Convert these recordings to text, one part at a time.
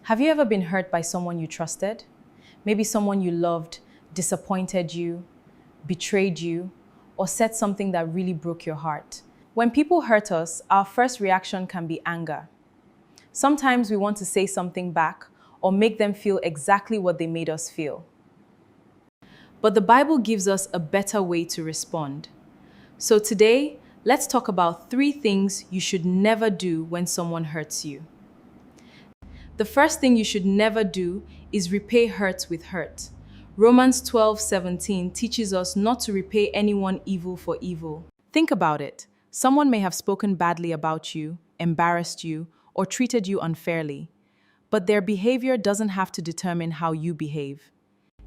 Have you ever been hurt by someone you trusted? Maybe someone you loved disappointed you, betrayed you, or said something that really broke your heart. When people hurt us, our first reaction can be anger. Sometimes we want to say something back or make them feel exactly what they made us feel. But the Bible gives us a better way to respond. So today, let's talk about 3 things you should never do when someone hurts you. The first thing you should never do is repay hurt with hurt. Romans 12:17 teaches us not to repay anyone evil for evil. Think about it. Someone may have spoken badly about you, embarrassed you, or treated you unfairly. But their behavior doesn't have to determine how you behave.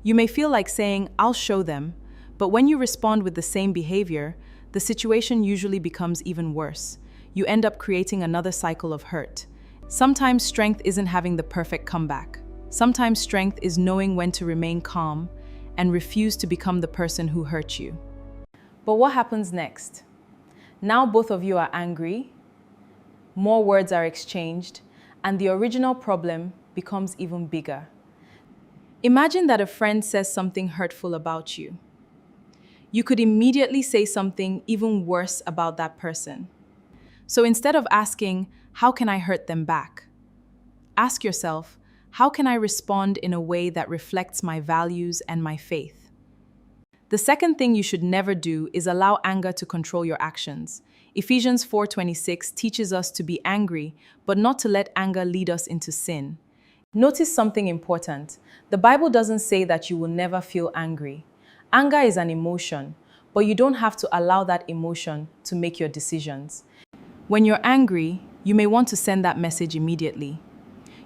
You may feel like saying, "I'll show them," but when you respond with the same behavior, the situation usually becomes even worse. You end up creating another cycle of hurt. Sometimes strength isn't having the perfect comeback. Sometimes strength is knowing when to remain calm and refuse to become the person who hurt you. But what happens next? Now both of you are angry, more words are exchanged, and the original problem becomes even bigger. Imagine that a friend says something hurtful about you. You could immediately say something even worse about that person. So instead of asking, "How can I hurt them back?" ask yourself, "How can I respond in a way that reflects my values and my faith?" The second thing you should never do is allow anger to control your actions. Ephesians 4:26 teaches us to be angry, but not to let anger lead us into sin. Notice something important. The Bible doesn't say that you will never feel angry. Anger is an emotion, but you don't have to allow that emotion to make your decisions. When you're angry, you may want to send that message immediately.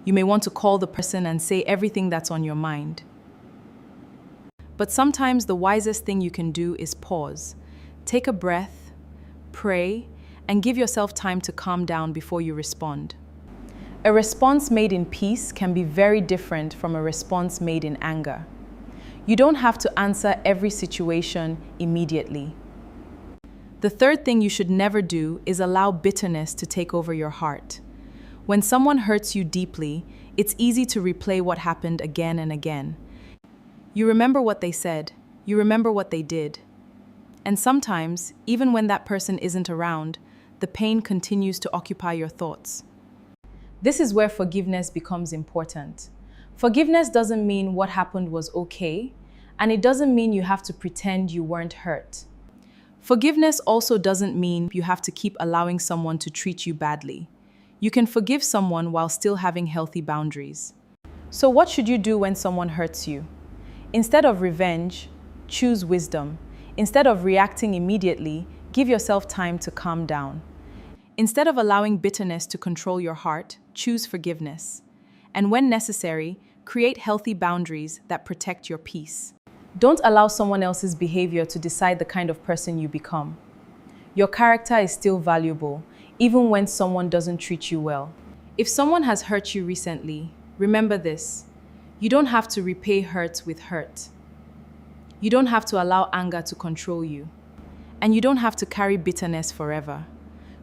You may want to call the person and say everything that's on your mind. But sometimes the wisest thing you can do is pause. Take a breath, pray, and give yourself time to calm down before you respond. A response made in peace can be very different from a response made in anger. You don't have to answer every situation immediately. The third thing you should never do is allow bitterness to take over your heart. When someone hurts you deeply, it's easy to replay what happened again and again. You remember what they said, you remember what they did. And sometimes, even when that person isn't around, the pain continues to occupy your thoughts. This is where forgiveness becomes important. Forgiveness doesn't mean what happened was okay, and it doesn't mean you have to pretend you weren't hurt. Forgiveness also doesn't mean you have to keep allowing someone to treat you badly. You can forgive someone while still having healthy boundaries. So what should you do when someone hurts you? Instead of revenge, choose wisdom. Instead of reacting immediately, give yourself time to calm down. Instead of allowing bitterness to control your heart, choose forgiveness. And when necessary, create healthy boundaries that protect your peace. Don't allow someone else's behavior to decide the kind of person you become. Your character is still valuable, even when someone doesn't treat you well. If someone has hurt you recently, remember this: you don't have to repay hurt with hurt. You don't have to allow anger to control you. And you don't have to carry bitterness forever.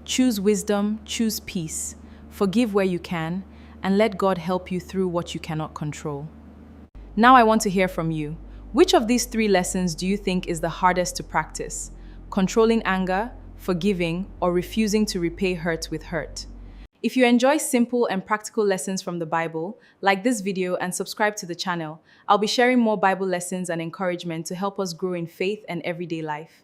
Choose wisdom, choose peace, forgive where you can, and let God help you through what you cannot control. Now I want to hear from you. Which of these 3 lessons do you think is the hardest to practice? Controlling anger, forgiving, or refusing to repay hurt with hurt? If you enjoy simple and practical lessons from the Bible, like this video and subscribe to the channel. I'll be sharing more Bible lessons and encouragement to help us grow in faith and everyday life.